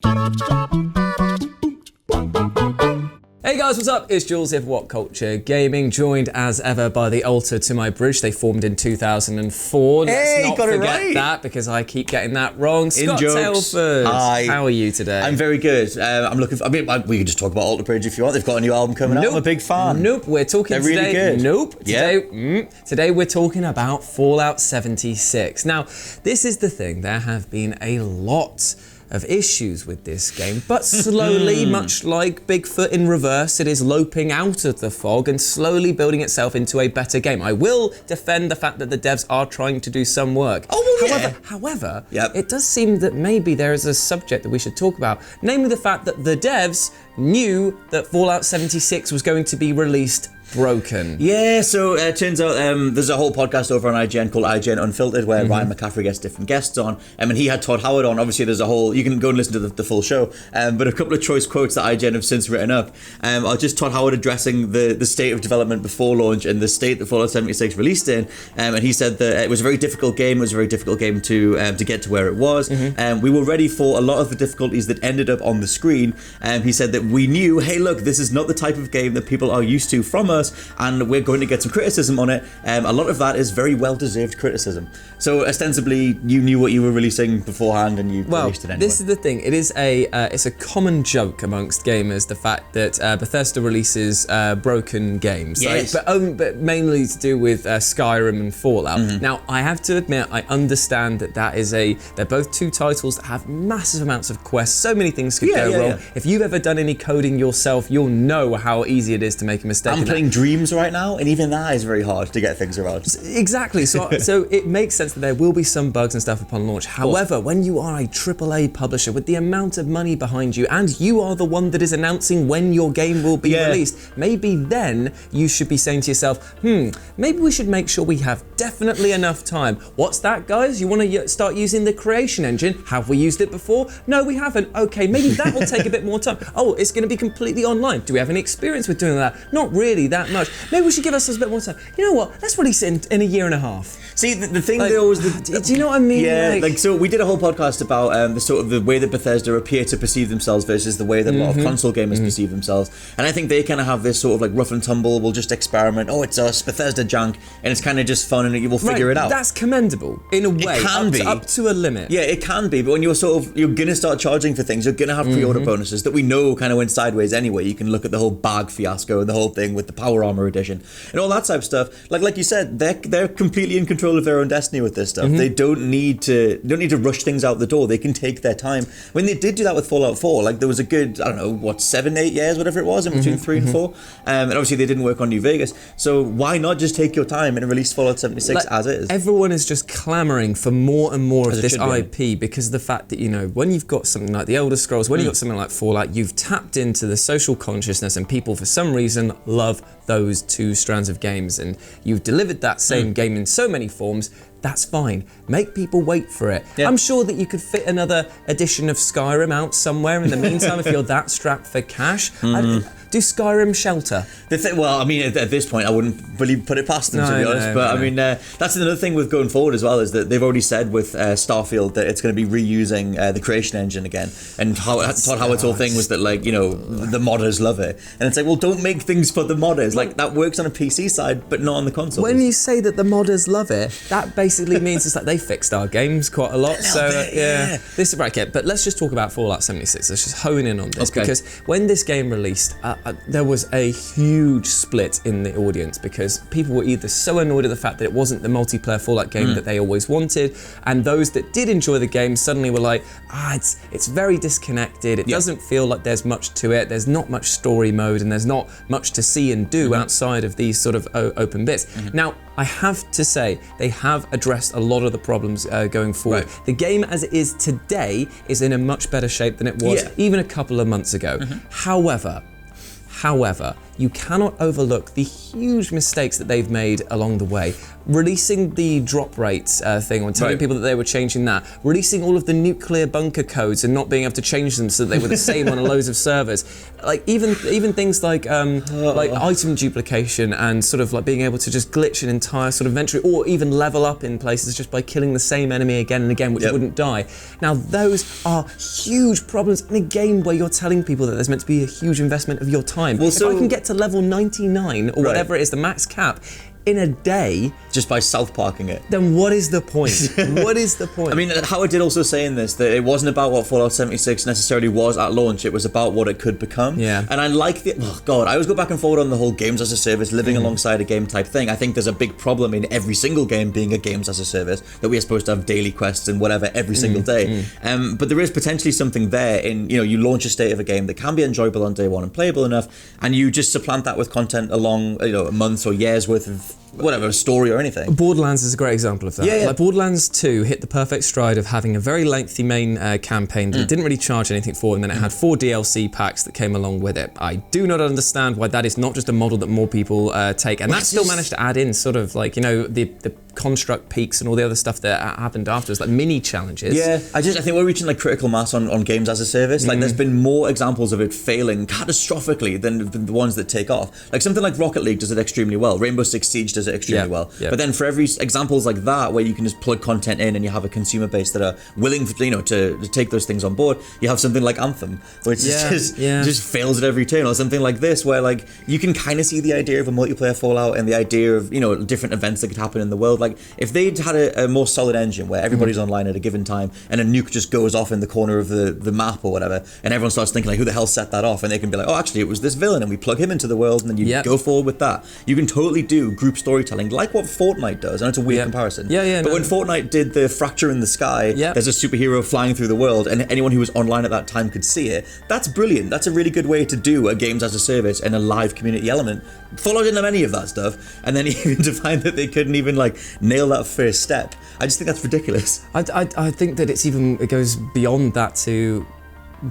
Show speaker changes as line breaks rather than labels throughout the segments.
Hey guys, what's up? It's Jules here for WhatCulture Gaming, joined as ever by the altar to my bridge. They formed in 2004.
Hey,
Let's not
got it
forget
right.
that because I keep getting that wrong. Scott
jokes.
Tailford,
Hi.
how are you today?
I'm very good. I'm looking for, we can just talk about Alter Bridge if you want. They've got a new album coming out. I'm a big fan.
Nope, we're talking
They're
today.
really good.
Nope.
Yeah.
Today we're talking about Fallout 76. Now, this is the thing. There have been a lot of issues with this game, but slowly, much like Bigfoot in reverse, it is loping out of the fog and slowly building itself into a better game. I will defend the fact that the devs are trying to do some work.
Oh, well, yeah.
However,
Yep.
it does seem that maybe there is a subject that we should talk about, namely the fact that the devs knew that Fallout 76 was going to be released broken.
Yeah, so it turns out there's a whole podcast over on IGN called IGN Unfiltered where Ryan McCaffrey gets different guests on, and he had Todd Howard on. Obviously, there's a whole, you can go and listen to the full show, but a couple of choice quotes that IGN have since written up are just Todd Howard addressing the state of development before launch and the state that Fallout 76 released in, and he said that it was a very difficult game. It was a very difficult game to get to where it was. We were ready for a lot of the difficulties that ended up on the screen. He said that we knew, hey, look, this is not the type of game that people are used to from us, and we're going to get some criticism on it. A lot of that is very well-deserved criticism. So ostensibly, you knew what you were releasing beforehand, and you released it anyway.
This is the thing. It is it's a common joke amongst gamers, the fact that Bethesda releases broken games,
Yes.
but mainly to do with Skyrim and Fallout. Now, I have to admit, I understand that they're both two titles that have massive amounts of quests. So many things could go wrong.
Yeah.
If you've ever done any coding yourself, you'll know how easy it is to make a mistake.
I'm playing Dreams right now, and even that is very hard to get things around.
Exactly. So it makes sense that there will be some bugs and stuff upon launch. However, when you are a AAA publisher with the amount of money behind you, and you are the one that is announcing when your game will be released, maybe then you should be saying to yourself, maybe we should make sure we have definitely enough time. What's that, guys? You want to start using the creation engine? Have we used it before? No, we haven't. Okay, maybe that will take a bit more time. Oh, it's going to be completely online. Do we have any experience with doing that? Not really that much. Maybe we should give ourselves a bit more time. You know what? Let's release it in a year and a half.
See, the thing they always...
Do you know what I mean?
Yeah, so we did a whole podcast about the way that Bethesda appear to perceive themselves versus the way that a lot of console gamers perceive themselves. And I think they kind of have this sort of like rough and tumble, we'll just experiment, oh, it's us, Bethesda junk, and it's kind of just fun and you will figure it out.
That's commendable, in a way.
It can be.
Up to a limit.
Yeah, it can be, but when you're going to start charging for things, you're going to have pre-order bonuses that we know kind of went sideways anyway. You can look at the whole bag fiasco and the whole thing with the Power Armor edition and all that type of stuff. Like you said, they're completely in control of their own destiny with this stuff. They don't need to rush things out the door. They can take their time. When they did do that with Fallout 4, like there was a good, 7-8 years, whatever it was, in between 3 and 4. And obviously they didn't work on New Vegas. So why not just take your time and release Fallout 76 as is?
Everyone is just clamoring for more and more of this IP because of the fact that, when you've got something like the Elder Scrolls, when you've got something like Fallout, you've tapped into the social consciousness and people for some reason love those two strands of games, and you've delivered that same game in so many forms. That's fine. Make people wait for it. Yeah. I'm sure that you could fit another edition of Skyrim out somewhere in the meantime if you're that strapped for cash. Do Skyrim shelter?
At this point, I wouldn't really put it past them, to be honest. That's another thing with going forward as well, is that they've already said with Starfield that it's going to be reusing the creation engine again. And Todd Howard's whole thing was that, the modders love it. And it's like, well, don't make things for the modders. Like, that works on a PC side, but not on the console.
When you say that the modders love it, that basically means it's like they fixed our games quite a lot. This is right. Okay, but let's just talk about Fallout 76. Let's just hone in on this because when this game released, there was a huge split in the audience because people were either so annoyed at the fact that it wasn't the multiplayer Fallout game that they always wanted, and those that did enjoy the game suddenly were like, it's very disconnected. It doesn't feel like there's much to it. There's not much story mode, and there's not much to see and do outside of these sort of open bits. Now, I have to say, they have addressed a lot of the problems going forward. Right. The game as it is today is in a much better shape than it was even a couple of months ago. However, you cannot overlook the huge mistakes that they've made along the way. Releasing the drop rates thing, or telling people that they were changing that, releasing all of the nuclear bunker codes and not being able to change them so that they were the same on loads of servers. Like even things like item duplication and sort of like being able to just glitch an entire sort of inventory, or even level up in places just by killing the same enemy again and again, which wouldn't die. Now those are huge problems in a game where you're telling people that there's meant to be a huge investment of your time. Well, if I can get to level 99 or whatever it is, the max cap, in a day,
just by self-parking it,
then what is the point? What is the point?
I mean, Howard did also say in this that it wasn't about what Fallout 76 necessarily was at launch, it was about what it could become.
Yeah.
And I like I always go back and forward on the whole games as a service, living alongside a game type thing. I think there's a big problem in every single game being a games as a service, that we are supposed to have daily quests and whatever every single day. But there is potentially something there in, you launch a state of a game that can be enjoyable on day one and playable enough, and you just supplant that with content along, months or years worth of whatever, a story or anything.
Borderlands is a great example of that.
Yeah.
Like Borderlands 2 hit the perfect stride of having a very lengthy main campaign that it didn't really charge anything for, and then it had 4 DLC packs that came along with it. I do not understand why that is not just a model that more people take, and that still managed to add in sort of like, the construct peaks and all the other stuff that happened afterwards, like mini challenges.
Yeah, I think we're reaching like critical mass on games as a service. Like there's been more examples of it failing catastrophically than the ones that take off. Like something like Rocket League does it extremely well. Rainbow Six Siege does it extremely well.
Yeah.
But then for every examples like that where you can just plug content in and you have a consumer base that are willing to take those things on board, you have something like Anthem, which just fails at every turn, or something like this where like you can kind of see the idea of a multiplayer Fallout and the idea of different events that could happen in the world. Like if they'd had a more solid engine where everybody's online at a given time and a nuke just goes off in the corner of the map or whatever, and everyone starts thinking like, who the hell set that off? And they can be like, oh, actually it was this villain, and we plug him into the world, and then you go forward with that. You can totally do group storytelling like what Fortnite does. I know it's a weird comparison. But when Fortnite did the fracture in the sky, there's a superhero flying through the world, and anyone who was online at that time could see it. That's brilliant. That's a really good way to do a games as a service and a live community element. Fallout didn't have any of that stuff, and then even to find that they couldn't even like nail that first step, I just think that's ridiculous.
I think that it goes beyond that to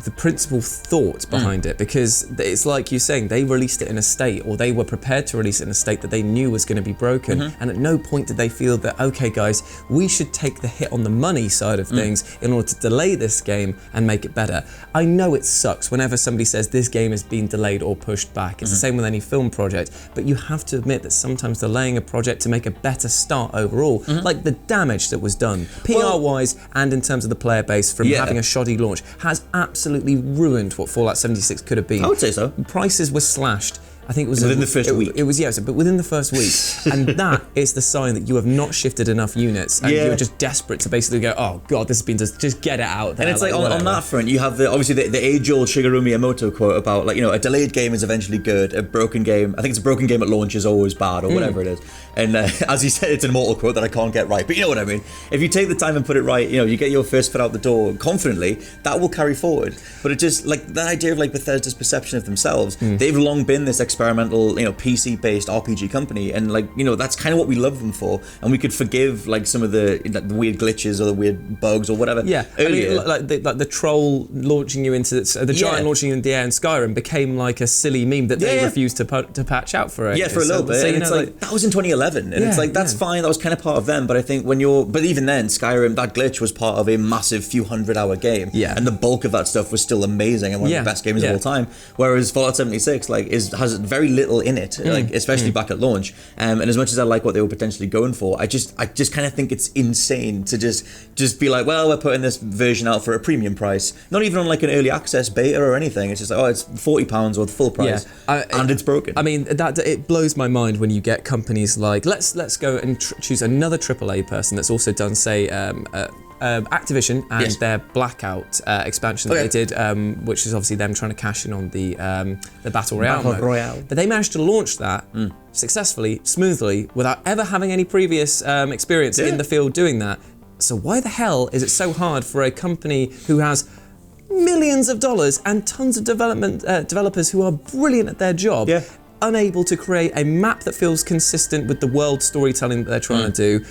the principal thought behind it, because it's like you're saying, they released it in a state, or they were prepared to release it in a state that they knew was going to be broken, and at no point did they feel that, okay guys, we should take the hit on the money side of things in order to delay this game and make it better. I know it sucks whenever somebody says this game has been delayed or pushed back. It's the same with any film project, but you have to admit that sometimes delaying a project to make a better start overall, like the damage that was done, PR-wise and in terms of the player base from having a shoddy launch, has absolutely ruined what Fallout 76 could have been.
I would say so.
Prices were slashed. I think it was
within the first week.
It was, but within the first week, and that is the sign that you have not shifted enough units, and you're just desperate to basically go, oh god, this has been just get it out there.
And it's like on that front, you have the age-old Shigeru Miyamoto quote about like a delayed game is eventually good, a broken game, I think it's a broken game at launch is always bad, or whatever it is. And as he said, it's an immortal quote that I can't get right, but you know what I mean. If you take the time and put it right, you get your first foot out the door confidently, that will carry forward. But it just like that idea of like Bethesda's perception of themselves, they've long been this experimental, PC-based RPG company, and like that's kind of what we love them for, and we could forgive like some of the weird glitches or the weird bugs or whatever. Earlier.
I mean, like the troll launching you into the giant launching you into the air in Skyrim became like a silly meme that they refused to patch out for it.
Yeah, for a little bit. So, and it's like that was in 2011, and it's like that's fine. That was kind of part of them. But I think but even then, Skyrim, that glitch was part of a massive few 100-hour game. And the bulk of that stuff was still amazing and one of the best games of all time. Whereas Fallout 76 has very little in it, like especially back at launch. And as much as I like what they were potentially going for, I just kind of think it's insane to just be like, well, we're putting this version out for a premium price, not even on like an early access beta or anything. It's just like, oh, it's £40 or the full price, and it's broken. I mean,
that it blows my mind when you get companies like let's go and choose another AAA person that's also done, say, Activision and their Blackout expansion that they did, which is obviously them trying to cash in on the Battle Royale mode. But they managed to launch that successfully, smoothly, without ever having any previous experience in the field doing that. So why the hell is it so hard for a company who has millions of dollars and tons of developers who are brilliant at their job, unable to create a map that feels consistent with the world storytelling that they're trying to do?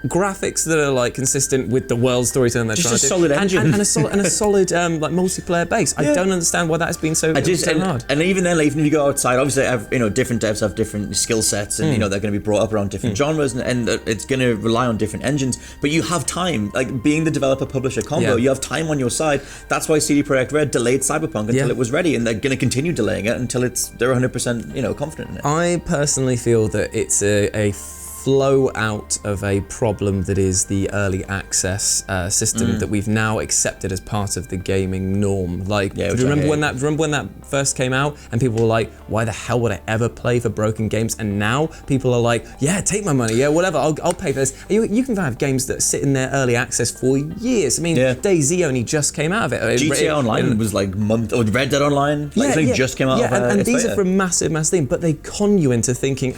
graphics that are like consistent with the world storytelling they're trying to do.
Just a solid engine.
And a solid like multiplayer base. I don't understand why that has been so hard.
And even then, even if you go outside, obviously, different devs have different skill sets, and they're going to be brought up around different genres, and it's going to rely on different engines. But you have time, like being the developer-publisher combo, you have time on your side. That's why CD Projekt Red delayed Cyberpunk until it was ready, and they're going to continue delaying it until they're 100% confident in it.
I personally feel that it's a flow out of a problem that is the early access system that we've now accepted as part of the gaming norm. Like, do you remember when that first came out and people were like, why the hell would I ever play for broken games? And now people are like, yeah, take my money, yeah, whatever, I'll pay for this. You can have games that sit in their early access for years. I mean, DayZ only just came out of it.
GTA Online was like Red Dead Online, just came out of it.
And these are for a massive thing, but they con you into thinking,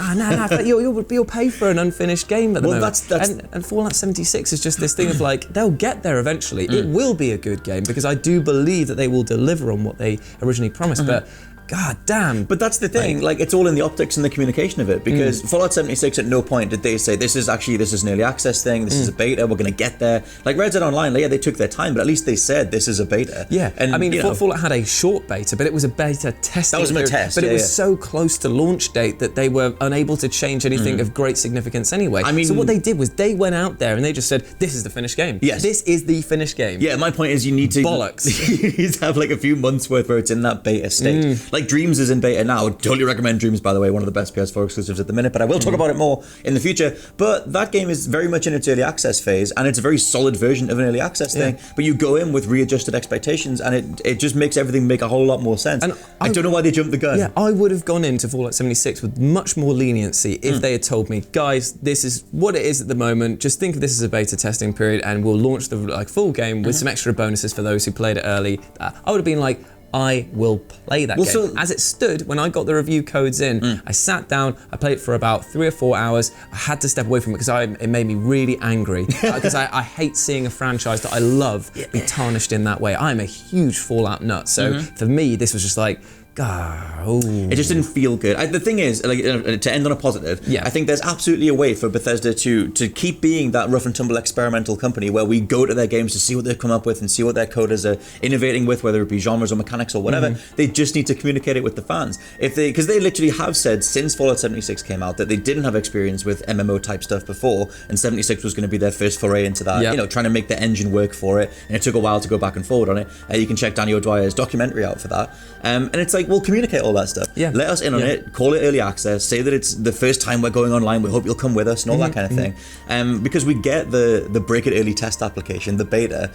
you'll pay for an unfinished game at the moment. And Fallout 76 is just this thing of like, they'll get there eventually. It will be a good game because I do believe that they will deliver on what they originally promised, but God damn.
But that's the thing, like it's all in the optics and the communication of it, because Fallout 76 at no point did they say this is an early access thing, this is a beta, we're going to get there. Like Red Dead Online, they took their time, but at least they said this is a beta.
Yeah, and I mean, Fallout had a short beta, but it was a beta testing.
That was a test,
but it was so close to launch date that they were unable to change anything of great significance anyway. I mean, so what they did was they went out there and they just said, this is the finished game.
Yes.
This is the finished game.
Yeah, my point is you need to...
Bollocks.
You need to have like a few months worth where it's in that beta state. Like Dreams is in beta now. Totally recommend Dreams, by the way, one of the best PS4 exclusives at the minute, but I will talk about it more in the future. But that game is very much in its early access phase, and it's a very solid version of an early access thing, but you go in with readjusted expectations, and it just makes everything make a whole lot more sense. And I don't know why they jumped the gun.
Yeah, I would have gone into Fallout 76 with much more leniency if they had told me, guys, this is what it is at the moment, just think of this as a beta testing period, and we'll launch the full game with some extra bonuses for those who played it early. I would have been like, I will play that game. So, as it stood, when I got the review codes in, I sat down, I played it for about 3 or 4 hours. I had to step away from it because it made me really angry. Because I hate seeing a franchise that I love be tarnished in that way. I'm a huge Fallout nut. So for me, this was just like, it
just didn't feel good. The thing is, like, to end on a positive, I think there's absolutely a way for Bethesda to keep being that rough and tumble experimental company where we go to their games to see what they've come up with and see what their coders are innovating with, whether it be genres or mechanics or whatever. They just need to communicate it with the fans. Because they literally have said since Fallout 76 came out that they didn't have experience with MMO type stuff before, and 76 was going to be their first foray into that, trying to make the engine work for it, and it took a while to go back and forward on it. You can check Danny O'Dwyer's documentary out for that. And it's like, we'll communicate all that stuff. Let us in on it, call it early access, say that it's the first time we're going online, we hope you'll come with us and all that kind of thing. Because we get the break it early test application, the beta,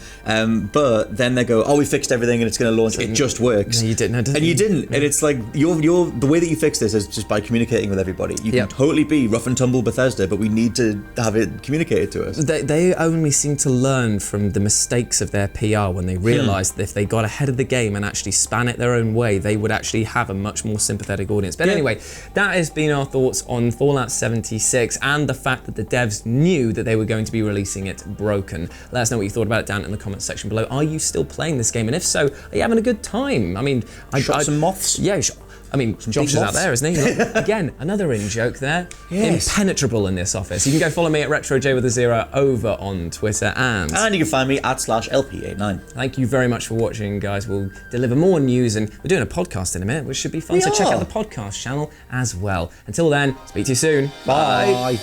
but then they go, we fixed everything and it's going to launch, it just works.
No, you didn't.
And you didn't. And it's like, the way that you fix this is just by communicating with everybody. You can totally be rough and tumble Bethesda, but we need to have it communicated to us.
They only seem to learn from the mistakes of their PR when they realised that if they got ahead of the game and actually span it their own way, they would actually have a much more sympathetic audience. But anyway, that has been our thoughts on Fallout 76 and the fact that the devs knew that they were going to be releasing it broken. Let us know what you thought about it down in the comments section below. Are you still playing this game? And if so, are you having a good time? I mean,
shot some moths?
Yeah, I mean, Josh is out there, isn't he? Look, again, another in-joke there. Yes. Impenetrable in this office. You can go follow me at RetroJ over on Twitter, and
you can find me at /LP89.
Thank you very much for watching, guys. We'll deliver more news, and we're doing a podcast in a minute, which should be fun. So check out the podcast channel as well. Until then, speak to you soon. Bye.